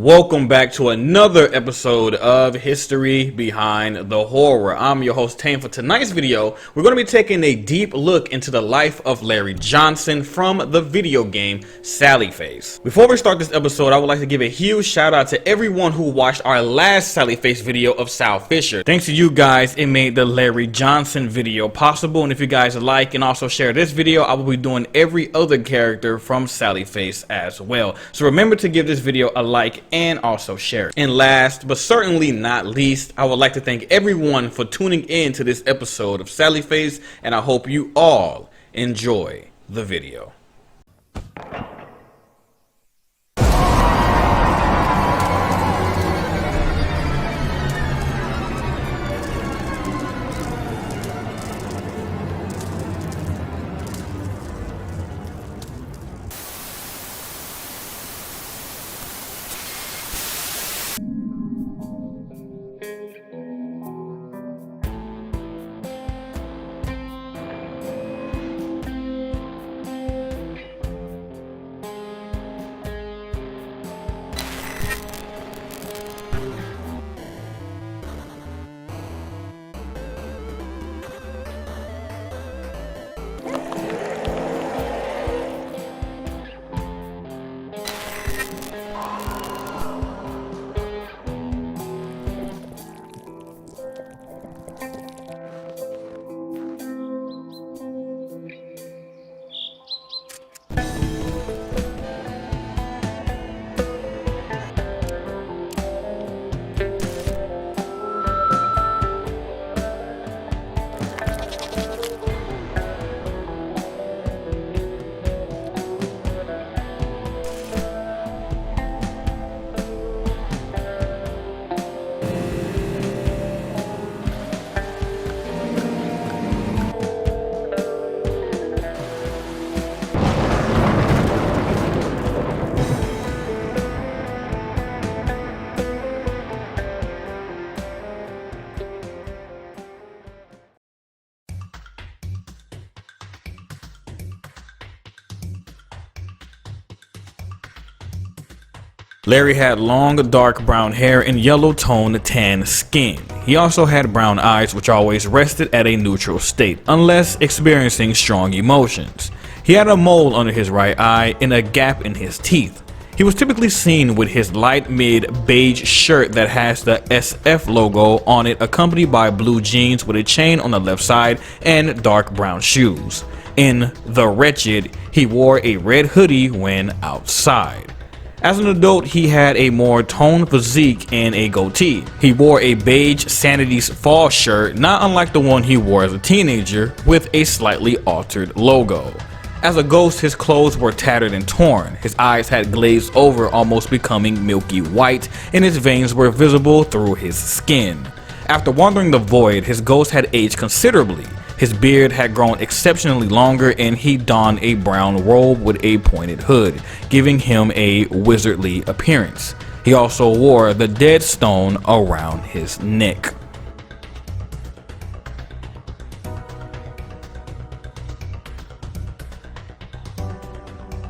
Welcome back to another episode of History Behind the Horror. I'm your host Tane. For tonight's video, we're going to be taking a deep look into the life of Larry Johnson from the video game Sally Face. Before we start this episode, I would like to give a huge shout out to everyone who watched our last Sally Face video of Sal Fisher. Thanks to you guys, it made the Larry Johnson video possible, and if you guys like and also share this video, I will be doing every other character from Sally Face as well. So remember to give this video a like and also share it. And last but certainly not least, I would like to thank everyone for tuning in to this episode of Sally Face, and I hope you all enjoy the video. Larry had long, dark brown hair and yellow-toned tan skin. He also had brown eyes which always rested at a neutral state, unless experiencing strong emotions. He had a mole under his right eye and a gap in his teeth. He was typically seen with his light mid beige shirt that has the SF logo on it, accompanied by blue jeans with a chain on the left side and dark brown shoes. In The Wretched, he wore a red hoodie when outside. As an adult, he had a more toned physique and a goatee. He wore a beige Sanity's fall shirt, not unlike the one he wore as a teenager, with a slightly altered logo. As a ghost, his clothes were tattered and torn. His eyes had glazed over, almost becoming milky white, and his veins were visible through his skin. After wandering the void, his ghost had aged considerably. His beard had grown exceptionally longer, and he donned a brown robe with a pointed hood, giving him a wizardly appearance. He also wore the dead stone around his neck.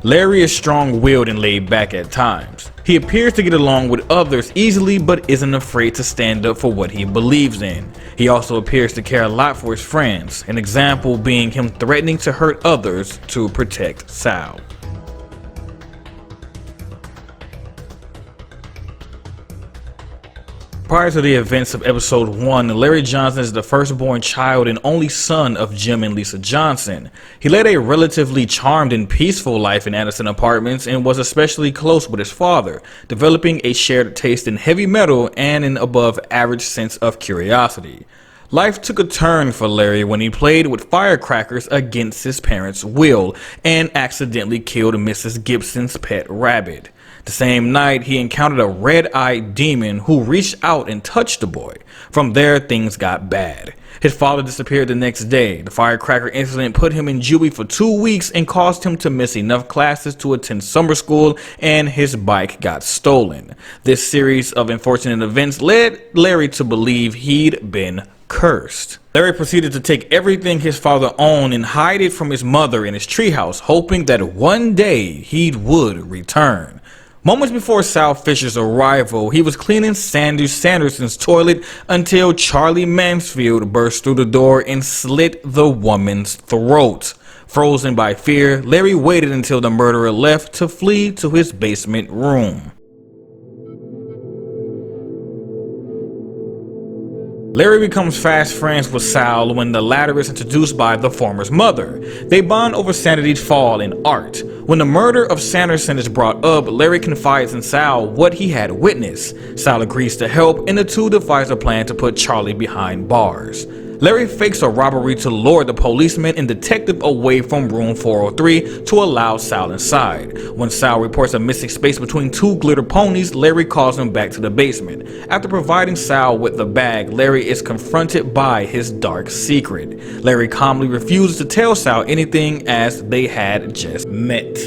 Larry is strong-willed and laid back at times. He appears to get along with others easily, but isn't afraid to stand up for what he believes in. He also appears to care a lot for his friends, an example being him threatening to hurt others to protect Sal. Prior to the events of episode 1, Larry Johnson is the firstborn child and only son of Jim and Lisa Johnson. He led a relatively charmed and peaceful life in Addison Apartments and was especially close with his father, developing a shared taste in heavy metal and an above average sense of curiosity. Life took a turn for Larry when he played with firecrackers against his parents' will and accidentally killed Mrs. Gibson's pet rabbit. The same night, he encountered a red-eyed demon who reached out and touched the boy. From there, things got bad. His father disappeared the next day. The firecracker incident put him in juvie for 2 weeks and caused him to miss enough classes to attend summer school, and his bike got stolen. This series of unfortunate events led Larry to believe he'd been cursed. Larry proceeded to take everything his father owned and hide it from his mother in his treehouse, hoping that one day he would return. Moments before Sal Fisher's arrival, he was cleaning Sandy Sanderson's toilet until Charlie Mansfield burst through the door and slit the woman's throat. Frozen by fear, Larry waited until the murderer left to flee to his basement room. Larry becomes fast friends with Sal when the latter is introduced by the former's mother. They bond over Sanity's fall in art. When the murder of Sanderson is brought up, Larry confides in Sal what he had witnessed. Sal agrees to help, and the two devise a plan to put Charlie behind bars. Larry fakes a robbery to lure the policeman and detective away from room 403 to allow Sal inside. When Sal reports a missing space between two glitter ponies, Larry calls him back to the basement. After providing Sal with the bag, Larry is confronted by his dark secret. Larry calmly refuses to tell Sal anything as they had just met.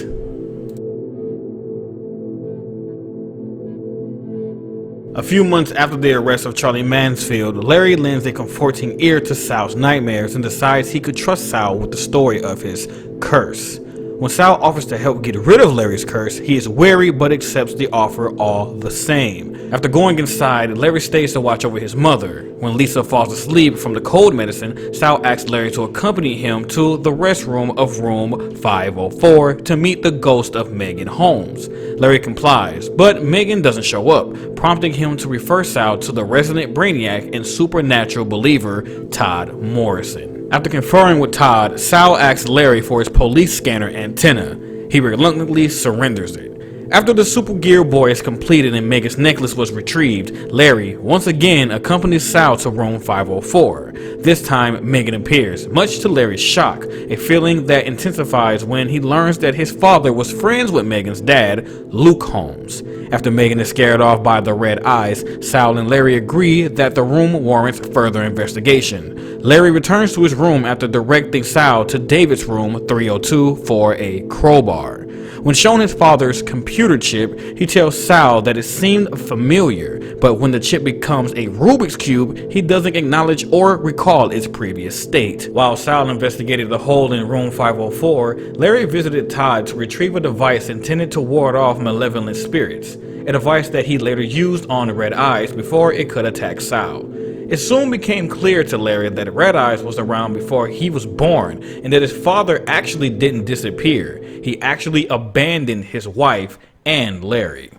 A few months after the arrest of Charlie Mansfield, Larry lends a comforting ear to Sal's nightmares and decides he could trust Sal with the story of his curse. When Sal offers to help get rid of Larry's curse, he is wary but accepts the offer all the same. After going inside, Larry stays to watch over his mother. When Lisa falls asleep from the cold medicine, Sal asks Larry to accompany him to the restroom of room 504 to meet the ghost of Megan Holmes. Larry complies, but Megan doesn't show up, prompting him to refer Sal to the resident brainiac and supernatural believer, Todd Morrison. After conferring with Todd, Sal asks Larry for his police scanner antenna. He reluctantly surrenders it. After the Super Gear Boy is completed and Megan's necklace was retrieved, Larry once again accompanies Sal to room 504. This time, Megan appears, much to Larry's shock, a feeling that intensifies when he learns that his father was friends with Megan's dad, Luke Holmes. After Megan is scared off by the red eyes, Sal and Larry agree that the room warrants further investigation. Larry returns to his room after directing Sal to David's room 302 for a crowbar. When shown his father's computer chip, he tells Sal that it seemed familiar, but when the chip becomes a Rubik's Cube, he doesn't acknowledge or recall its previous state. While Sal investigated the hole in room 504, Larry visited Todd to retrieve a device intended to ward off malevolent spirits, a device that he later used on the Red Eyes before it could attack Sal. It soon became clear to Larry that Red Eyes was around before he was born, and that his father actually didn't disappear. He actually abandoned his wife and Larry.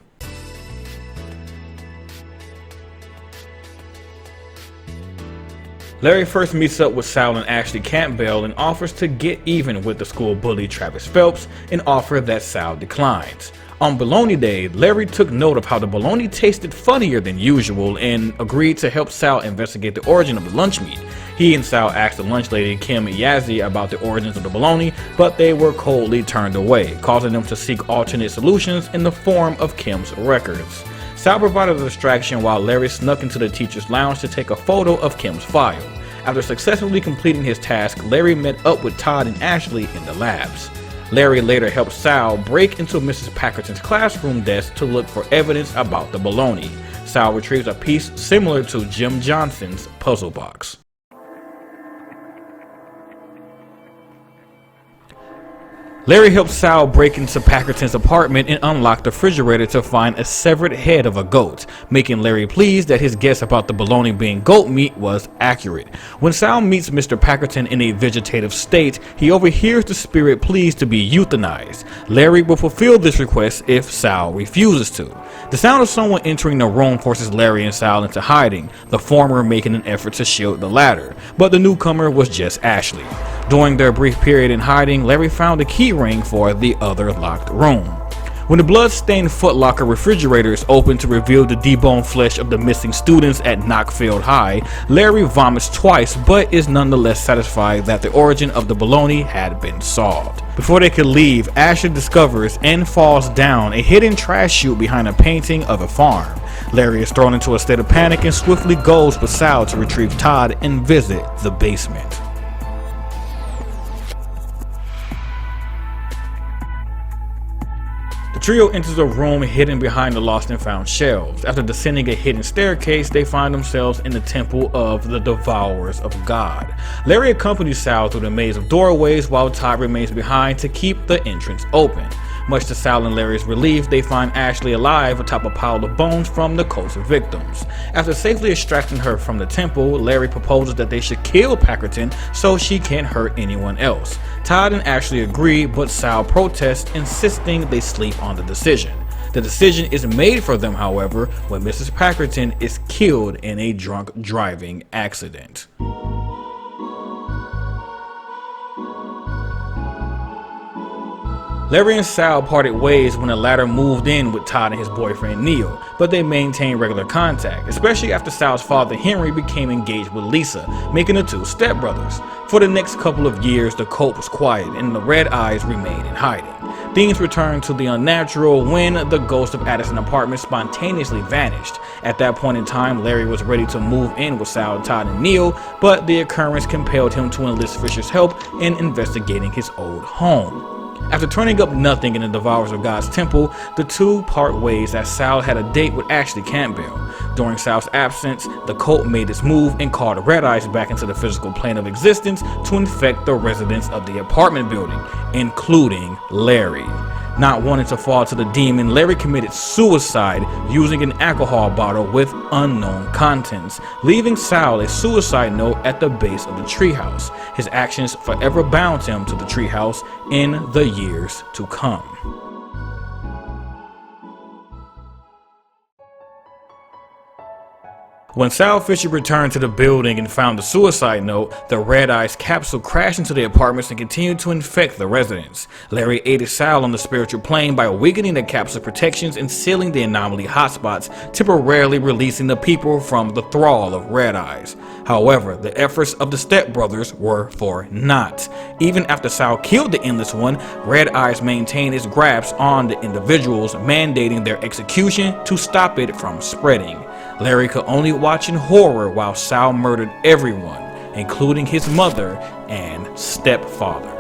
Larry first meets up with Sal and Ashley Campbell and offers to get even with the school bully Travis Phelps, an offer that Sal declines. On Bologna Day, Larry took note of how the bologna tasted funnier than usual and agreed to help Sal investigate the origin of the lunch meat. He and Sal asked the lunch lady Kim Yazzie about the origins of the bologna, but they were coldly turned away, causing them to seek alternate solutions in the form of Kim's records. Sal provided a distraction while Larry snuck into the teacher's lounge to take a photo of Kim's file. After successfully completing his task, Larry met up with Todd and Ashley in the labs. Larry later helped Sal break into Mrs. Packerton's classroom desk to look for evidence about the bologna. Sal retrieves a piece similar to Jim Johnson's puzzle box. Larry helps Sal break into Packerton's apartment and unlock the refrigerator to find a severed head of a goat, making Larry pleased that his guess about the bologna being goat meat was accurate. When Sal meets Mr. Packerton in a vegetative state, he overhears the spirit pleas to be euthanized. Larry will fulfill this request if Sal refuses to. The sound of someone entering the room forces Larry and Sal into hiding, the former making an effort to shield the latter, but the newcomer was just Ashley. During their brief period in hiding, Larry found a key ring for the other locked room. When the blood-stained Foot Locker refrigerator is opened to reveal the deboned flesh of the missing students at Knockfield High, Larry vomits twice but is nonetheless satisfied that the origin of the bologna had been solved. Before they could leave, Ashley discovers and falls down a hidden trash chute behind a painting of a farm. Larry is thrown into a state of panic and swiftly goes with Sal to retrieve Todd and visit the basement. The trio enters a room hidden behind the lost and found shelves. After descending a hidden staircase, they find themselves in the temple of the Devourers of God. Larry accompanies Sal through the maze of doorways while Todd remains behind to keep the entrance open. Much to Sal and Larry's relief, they find Ashley alive atop a pile of bones from the cult's victims. After safely extracting her from the temple, Larry proposes that they should kill Packerton so she can't hurt anyone else. Todd and Ashley agree, but Sal protests, insisting they sleep on the decision. The decision is made for them, however, when Mrs. Packerton is killed in a drunk driving accident. Larry and Sal parted ways when the latter moved in with Todd and his boyfriend Neil, but they maintained regular contact, especially after Sal's father Henry became engaged with Lisa, making the two stepbrothers. For the next couple of years, the cult was quiet and the Red Eyes remained in hiding. Things returned to the unnatural when the ghost of Addison apartment spontaneously vanished. At that point in time, Larry was ready to move in with Sal, Todd, and Neil, but the occurrence compelled him to enlist Fisher's help in investigating his old home. After turning up nothing in the Devourers of God's temple, the two part ways as Sal had a date with Ashley Campbell. During Sal's absence, the cult made its move and called the Red Eyes back into the physical plane of existence to infect the residents of the apartment building, including Larry. Not wanting to fall to the demon, Larry committed suicide using an alcohol bottle with unknown contents, leaving Sal a suicide note at the base of the treehouse. His actions forever bound him to the treehouse in the years to come. When Sal Fisher returned to the building and found the suicide note, the Red Eyes capsule crashed into the apartments and continued to infect the residents. Larry aided Sal on the spiritual plane by weakening the capsule protections and sealing the anomaly hotspots, temporarily releasing the people from the thrall of Red Eyes. However, the efforts of the stepbrothers were for naught. Even after Sal killed the Endless One, Red Eyes maintained its grasp on the individuals, mandating their execution to stop it from spreading. Larry could only watch in horror while Sal murdered everyone, including his mother and stepfather.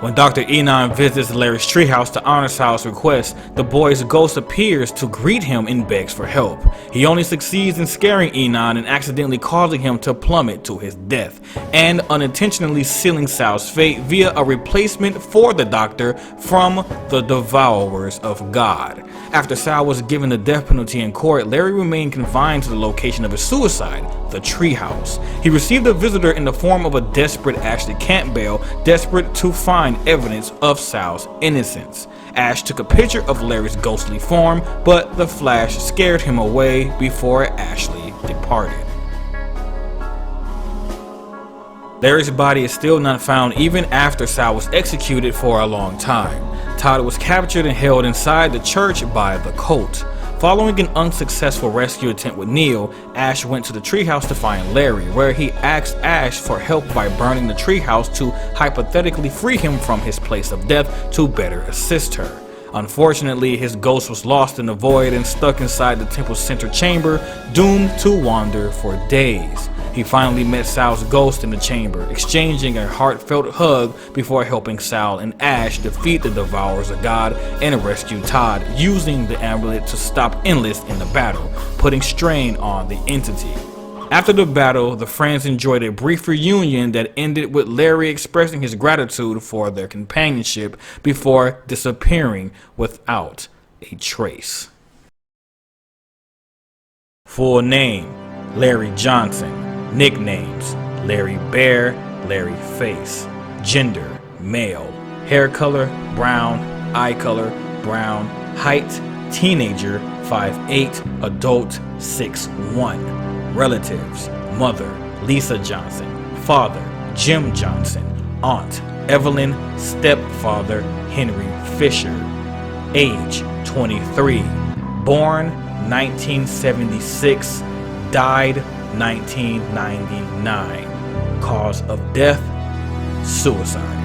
When Dr. Enon visits Larry's treehouse to honor Sal's request, the boy's ghost appears to greet him and begs for help. He only succeeds in scaring Enon and accidentally causing him to plummet to his death, and unintentionally sealing Sal's fate via a replacement for the Doctor from the Devourers of God. After Sal was given the death penalty in court, Larry remained confined to the location of his suicide, the treehouse. He received a visitor in the form of a desperate Ashley Campbell, desperate to find evidence of Sal's innocence. Ash took a picture of Larry's ghostly form, but the flash scared him away before Ashley departed. Larry's body is still not found even after Sal was executed for a long time. Todd was captured and held inside the church by the cult. Following an unsuccessful rescue attempt with Neil, Ash went to the treehouse to find Larry, where he asked Ash for help by burning the treehouse to hypothetically free him from his place of death to better assist her. Unfortunately, his ghost was lost in the void and stuck inside the temple's center chamber, doomed to wander for days. He finally met Sal's ghost in the chamber, exchanging a heartfelt hug before helping Sal and Ash defeat the Devourers of God and rescue Todd, using the amulet to stop Endless in the battle, putting strain on the entity. After the battle, the friends enjoyed a brief reunion that ended with Larry expressing his gratitude for their companionship before disappearing without a trace. Full name: Larry Johnson. Nicknames: Larry Bear, Larry Face. Gender: male. Hair color: brown. Eye color: brown. Height: teenager, 5'8", adult, 6'1". Relatives: mother, Lisa Johnson. Father, Jim Johnson. Aunt, Evelyn. Stepfather, Henry Fisher. Age, 23. Born, 1976. Died, 1999. Cause of death: suicide.